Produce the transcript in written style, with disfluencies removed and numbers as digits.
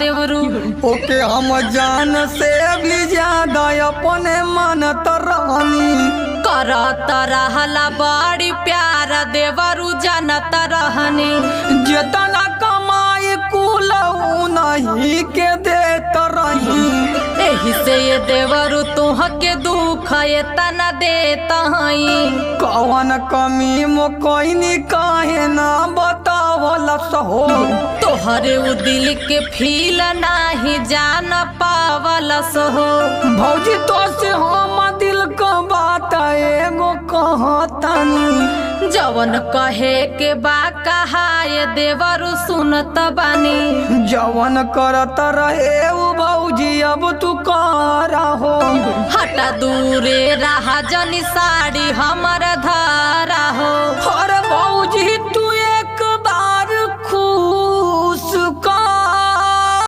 देवरू ओके हम जान से भी ज्यादा अपने मानत रहनी करत रहला बड़ी प्यार देवरू जानत रहनी जितना कमाई कुल नहीं के देत रही एही से ये देवरू तुह के दुख एतना देत हई कौन कमी मो कोई काहे ना बतावल सहो तोहरे उ दिल के फील नाही जान पावल सहो भौजी तो से हम दिल का बात एगो कहतानी जवन कहे के बा कहाए देवरू सुनत बानी जवन करत रहे वो भौजी अब तू करा हो हटा दूरे रहा जनी साड़ी हमर धारा हो अरे